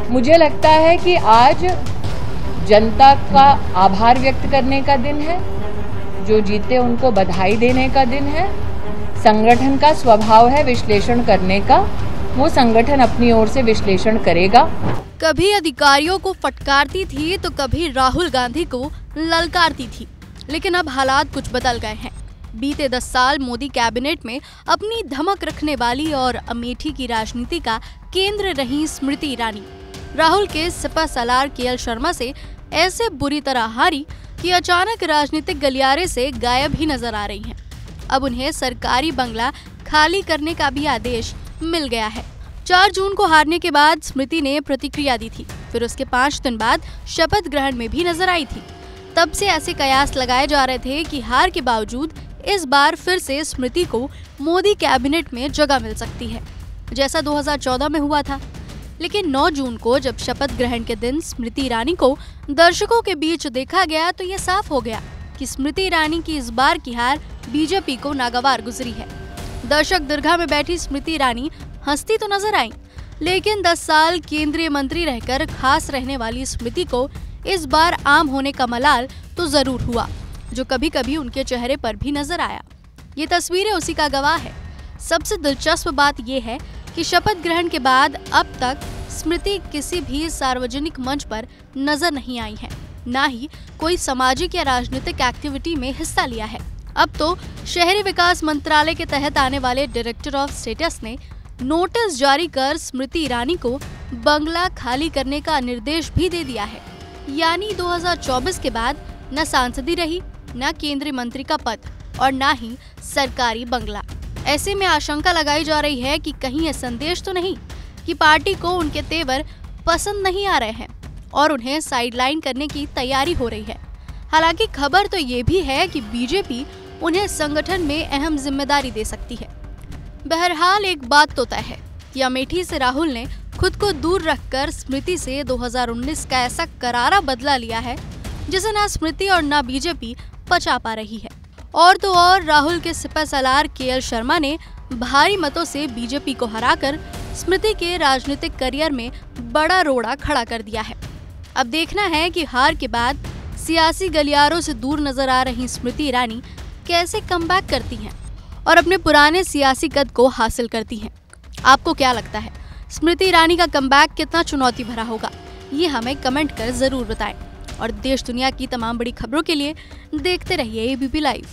मुझे लगता है कि आज जनता का आभार व्यक्त करने का दिन है, जो जीते उनको बधाई देने का दिन है। संगठन का स्वभाव है विश्लेषण करने का, वो संगठन अपनी ओर से विश्लेषण करेगा। कभी अधिकारियों को फटकारती थी तो कभी राहुल गांधी को ललकारती थी, लेकिन अब हालात कुछ बदल गए हैं। बीते 10 साल मोदी कैबिनेट में अपनी धमक रखने वाली और अमेठी की राजनीति का केंद्र रही स्मृति ईरानी राहुल के सिपा सालार केएल शर्मा से ऐसे बुरी तरह हारी कि अचानक राजनीतिक गलियारे से गायब ही नजर आ रही हैं। अब उन्हें सरकारी बंगला खाली करने का भी आदेश मिल गया है। 4 जून को हारने के बाद स्मृति ने प्रतिक्रिया दी थी, फिर उसके 5 दिन बाद शपथ ग्रहण में भी नजर आई थी। तब से ऐसे कयास लगाए जा रहे थे कि हार के बावजूद इस बार फिर से स्मृति को मोदी कैबिनेट में जगह मिल सकती है, जैसा 2014 में हुआ था। लेकिन 9 जून को जब शपथ ग्रहण के दिन स्मृति ईरानी को दर्शकों के बीच देखा गया तो ये साफ हो गया कि स्मृति ईरानी की इस बार की हार बीजेपी को नागवार गुजरी है। दर्शक दीर्घा में बैठी स्मृति ईरानी हंसती तो नजर आई, लेकिन 10 साल केंद्रीय मंत्री रहकर खास रहने वाली स्मृति को इस बार आम होने का मलाल तो जरूर हुआ, जो कभी कभी उनके चेहरे पर भी नजर आया। ये तस्वीरें उसी का गवाह है। सबसे दिलचस्प बात यह है कि शपथ ग्रहण के बाद अब तक स्मृति किसी भी सार्वजनिक मंच पर नजर नहीं आई है, ना ही कोई सामाजिक या राजनीतिक एक्टिविटी में हिस्सा लिया है। अब तो शहरी विकास मंत्रालय के तहत आने वाले डायरेक्टर ऑफ स्टेटस ने नोटिस जारी कर स्मृति ईरानी को बंगला खाली करने का निर्देश भी दे दिया है। यानी 2024 के बाद न सांसदी रही, न केंद्रीय मंत्री का पद और न ही सरकारी बंगला। ऐसे में आशंका लगाई जा रही है कि कहीं यह संदेश तो नहीं कि पार्टी को उनके तेवर पसंद नहीं आ रहे हैं और उन्हें साइडलाइन करने की तैयारी हो रही है। हालांकि खबर तो ये भी है कि बीजेपी उन्हें संगठन में अहम जिम्मेदारी दे सकती है। बहरहाल एक बात तो तय है कि अमेठी से राहुल ने खुद को दूर रखकर स्मृति से 2019 का ऐसा करारा बदला लिया है जिसे ना स्मृति और ना बीजेपी पचा पा रही है। और तो और राहुल के सिपा सालार केएल शर्मा ने भारी मतों से बीजेपी को हराकर स्मृति के राजनीतिक करियर में बड़ा रोड़ा खड़ा कर दिया है। अब देखना है कि हार के बाद सियासी गलियारों से दूर नजर आ रही स्मृति ईरानी कैसे कमबैक करती हैं और अपने पुराने सियासी कद को हासिल करती हैं। आपको क्या लगता है, स्मृति ईरानी का कमबैक कितना चुनौती भरा होगा? ये हमें कमेंट कर जरूर बताएं और देश दुनिया की तमाम बड़ी खबरों के लिए देखते रहिए एबीपी लाइव।